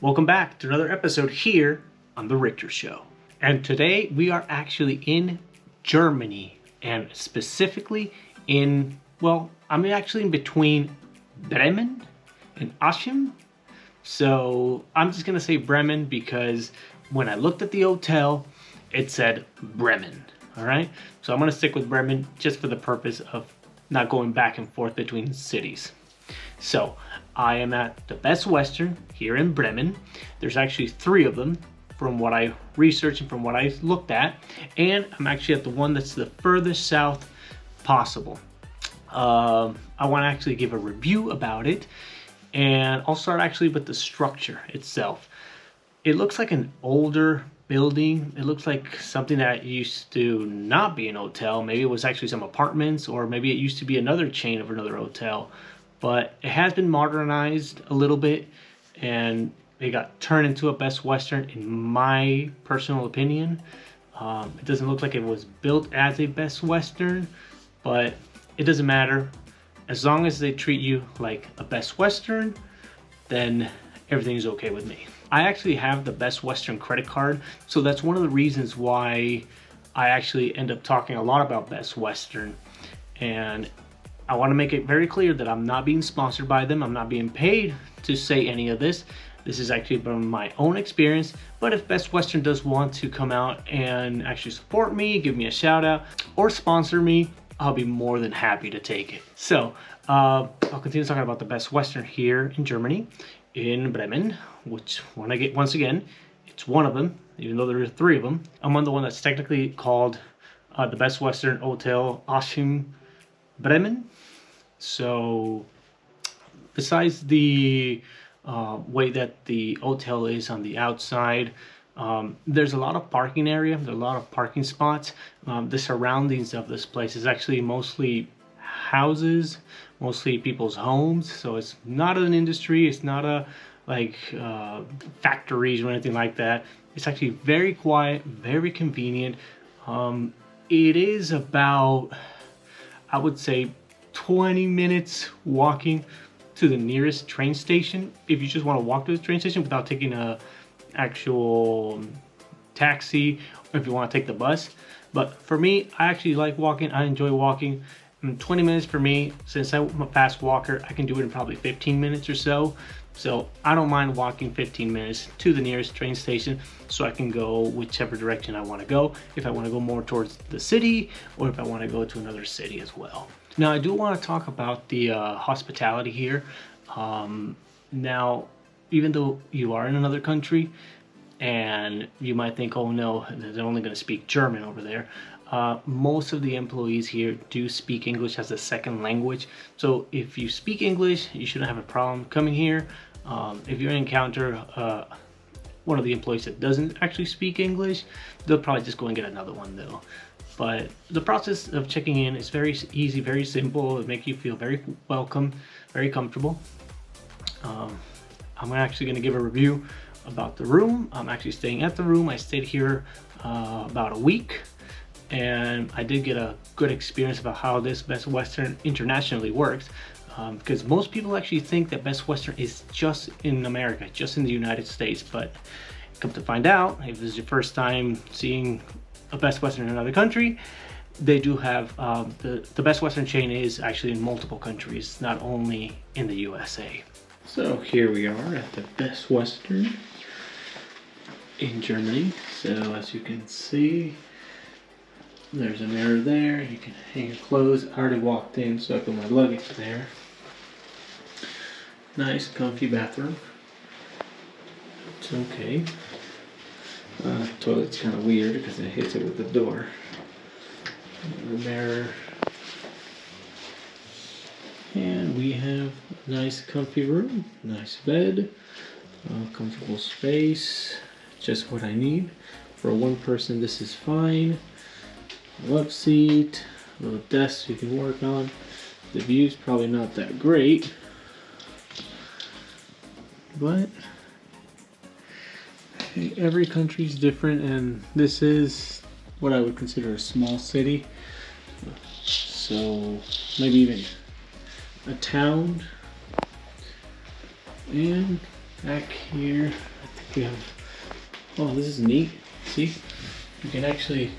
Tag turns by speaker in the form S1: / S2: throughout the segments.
S1: Welcome back to another episode here on The Richter Show. And today we are actually in Germany, and specifically I'm actually in between Bremen and Aachen. So I'm just gonna say Bremen because when I looked at the hotel, it said Bremen. All right, so I'm gonna stick with Bremen just for the purpose of not going back and forth between cities. So I am at the Best Western here in Bremen. There's actually 3 of them from what I researched and from what I looked at. And I'm actually at the one that's the furthest south possible. I want to actually give a review about it. And I'll start actually with the structure itself. It looks like an older building. It looks like something that used to not be an hotel. Maybe it was actually some apartments, or maybe it used to be another chain of another hotel. But it has been modernized a little bit, and it got turned into a Best Western in my personal opinion. It doesn't look like it was built as a Best Western, but it doesn't matter. As long as they treat you like a Best Western, then everything's okay with me. I actually have the Best Western credit card, so that's one of the reasons why I actually end up talking a lot about Best Western. And I want to make it very clear that I'm not being sponsored by them. I'm not being paid to say any of this. This is actually from my own experience. But if Best Western does want to come out and actually support me, give me a shout out, or sponsor me, I'll be more than happy to take it. So I'll continue talking about the Best Western here in Germany, in Bremen, which once again, it's one of them, even though there are 3 of them. I'm on the one that's technically called the Best Western Hotel Aachen Bremen. So besides the way that the hotel is on the outside, there's a lot of parking area. There's a lot of parking spots. The surroundings of this place is actually mostly houses, mostly people's homes. So it's not an industry. It's not a factories or anything like that. It's actually very quiet, very convenient. It is about, I would say, 20 minutes walking to the nearest train station if you just want to walk to the train station without taking a actual taxi, or if you want to take the bus. But for me, I actually like walking. I enjoy walking. 20 minutes for me, since I'm a fast walker, I can do it in probably 15 minutes or so. So I don't mind walking 15 minutes to the nearest train station so I can go whichever direction I want to go. If I want to go more towards the city, or if I want to go to another city as well. Now, I do want to talk about the hospitality here. Now, even though you are in another country and you might think, oh no, they're only going to speak German over there. Most of the employees here do speak English as a second language. So if you speak English, you shouldn't have a problem coming here. If you encounter one of the employees that doesn't actually speak English, they'll probably just go and get another one though. But the process of checking in is very easy, very simple. It makes you feel very welcome, very comfortable. I'm actually going to give a review about the room. I'm actually staying at the room. I stayed here about a week, and I did get a good experience about how this Best Western internationally works. Because most people actually think that Best Western is just in America, just in the United States. But come to find out, if this is your first time seeing a Best Western in another country, they do have the Best Western chain is actually in multiple countries, not only in the USA. So here we are at the Best Western in Germany. So as you can see, there's a mirror there. You can hang your clothes. I already walked in, so I put my luggage there. Nice, comfy bathroom. It's okay. Toilet's kind of weird because it hits it with the door. The mirror. And we have a nice comfy room, nice bed, comfortable space, just what I need. For one person, this is fine. Love seat, little desk you can work on. The view's probably not that great, but every country's different, and this is what I would consider a small city. So maybe even a town. And back here, I think we have, oh, this is neat. See, you can actually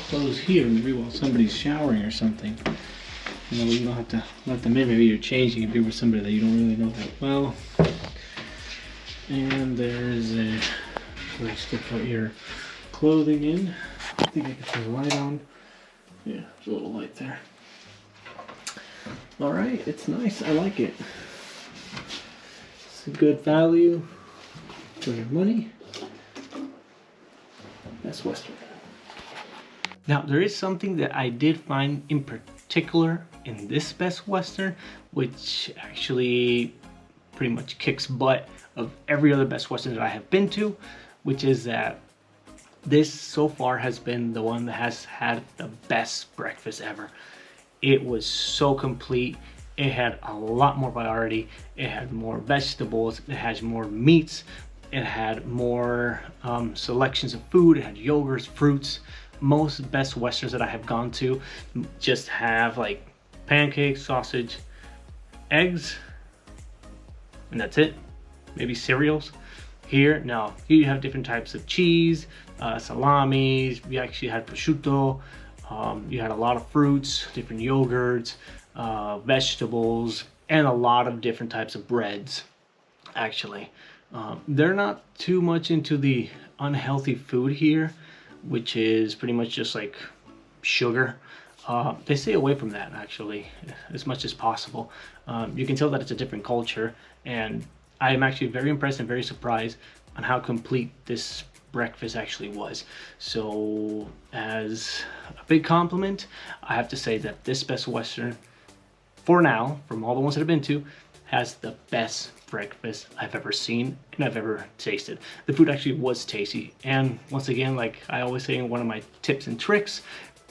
S1: close here maybe while somebody's showering or something. You know, you don't have to let them in. Maybe you're changing if you're with somebody that you don't really know that well. And there's a place to put your clothing in. I think I can turn the light on. Yeah, there's a little light there. All right, it's nice. I like it. It's a good value for your money. Best Western. Now, there is something that I did find in particular in this Best Western, which actually pretty much kicks butt of every other Best Western that I have been to, which is that this so far has been the one that has had the best breakfast ever. It was so complete. It had a lot more variety. It had more vegetables. It has more meats. It had more selections of food. It had yogurts, fruits. Most Best Westerns that I have gone to just have like pancakes, sausage, eggs, and that's it. Maybe cereals. Here, no, here you have different types of cheese, salamis. We actually had prosciutto. You had a lot of fruits, different yogurts, vegetables, and a lot of different types of breads. Actually, they're not too much into the unhealthy food here, which is pretty much just like sugar. They stay away from that actually as much as possible. You can tell that it's a different culture, and I am actually very impressed and very surprised on how complete this breakfast actually was. So as a big compliment, I have to say that this Best Western, for now, from all the ones that I've been to, has the best breakfast I've ever seen and I've ever tasted. The food actually was tasty, and once again, like I always say in one of my tips and tricks,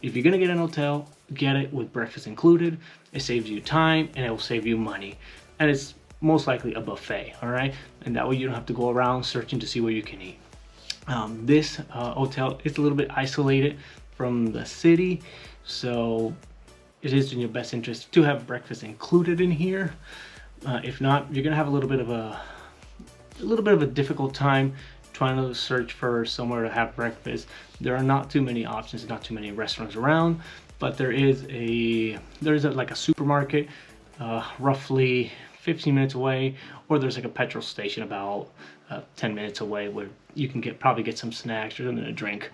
S1: if you're gonna get an hotel, get it with breakfast included. It saves you time and it will save you money, and it's most likely a buffet. All right, and that way you don't have to go around searching to see where you can eat. This hotel is a little bit isolated from the city, so it is in your best interest to have breakfast included in here. If not, you're gonna have a little bit of a difficult time trying to search for somewhere to have breakfast. There are not too many options, not too many restaurants around, but there's like a supermarket roughly 15 minutes away, or there's like a petrol station about 10 minutes away where you can probably get some snacks or something to drink.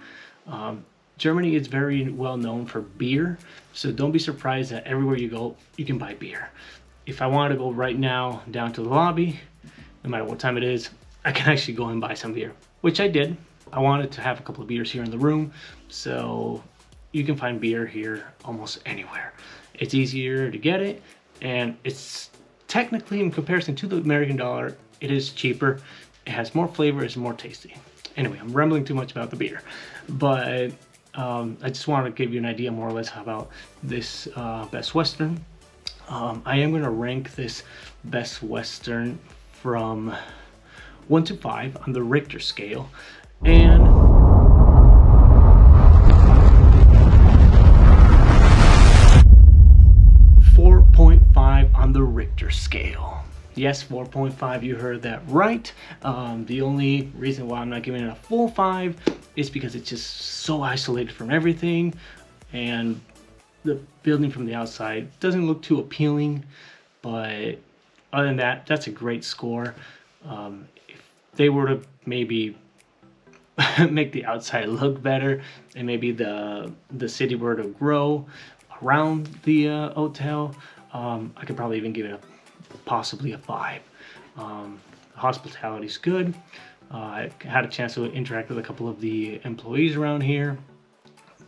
S1: Germany is very well known for beer, so don't be surprised that everywhere you go, you can buy beer. If I wanted to go right now down to the lobby, no matter what time it is, I can actually go and buy some beer, which I did. I wanted to have a couple of beers here in the room, so you can find beer here almost anywhere. It's easier to get it, and it's technically, in comparison to the American dollar, it is cheaper. It has more flavor, it's more tasty. Anyway, I'm rambling too much about the beer, but I just wanted to give you an idea more or less about this Best Western. I am going to rank this Best Western from 1 to 5 on the Richter scale, and on the Richter scale. Yes, 4.5, you heard that right. The only reason why I'm not giving it a full 5 is because it's just so isolated from everything, and the building from the outside doesn't look too appealing, but other than that, that's a great score. If they were to maybe make the outside look better, and maybe the city were to grow around the hotel, I could probably even give it possibly a 5. The hospitality is good. I had a chance to interact with a couple of the employees around here,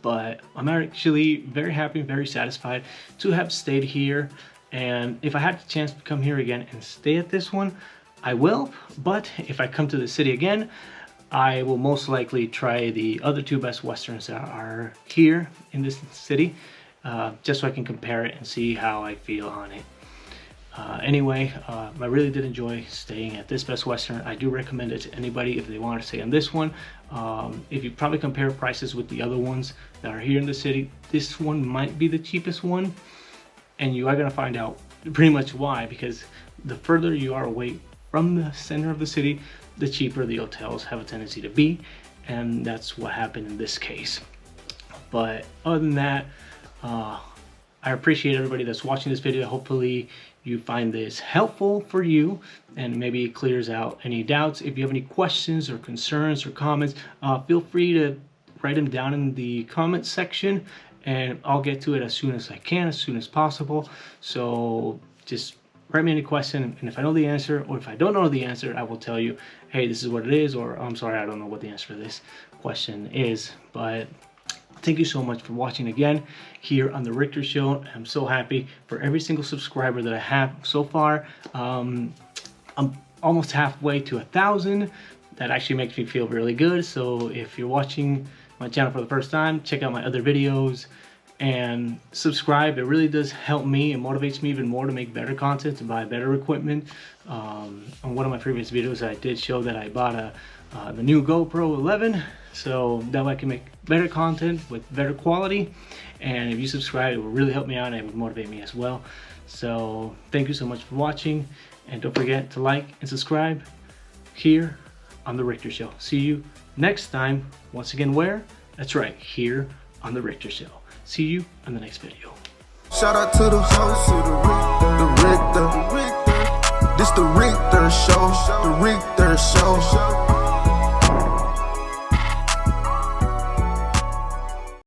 S1: but I'm actually very happy and very satisfied to have stayed here. And if I had the chance to come here again and stay at this one, I will. But if I come to the city again, I will most likely try the other 2 Best Westerns that are here in this city, just so I can compare it and see how I feel on it. Anyway, I really did enjoy staying at this Best Western. I do recommend it to anybody if they want to stay on this one. If you probably compare prices with the other ones that are here in the city, this one might be the cheapest one, and you are going to find out pretty much why, because the further you are away from the center of the city, the cheaper the hotels have a tendency to be, and that's what happened in this case. But other than that, I appreciate everybody that's watching this video. Hopefully you find this helpful for you and maybe it clears out any doubts. If you have any questions or concerns or comments, feel free to write them down in the comment section and I'll get to it as soon as I can, as soon as possible. So just write me any question, and if I know the answer, or if I don't know the answer, I will tell you, hey, this is what it is, or I'm sorry, I don't know what the answer to this question is. But thank you so much for watching again here on The Richter Show. I'm so happy for every single subscriber that I have so far. I'm almost halfway to 1,000. That actually makes me feel really good. So if you're watching my channel for the first time, check out my other videos and subscribe. It really does help me and motivates me even more to make better content, to buy better equipment. On one of my previous videos, I did show that I bought the new GoPro 11, so that way I can make better content with better quality. And if you subscribe, it will really help me out and it would motivate me as well. So thank you so much for watching, and don't forget to like and subscribe here on The Richter Show. See you next time. Once again, where? That's right, here on The Richter Show. See you on the next video.
S2: Shout out to the host,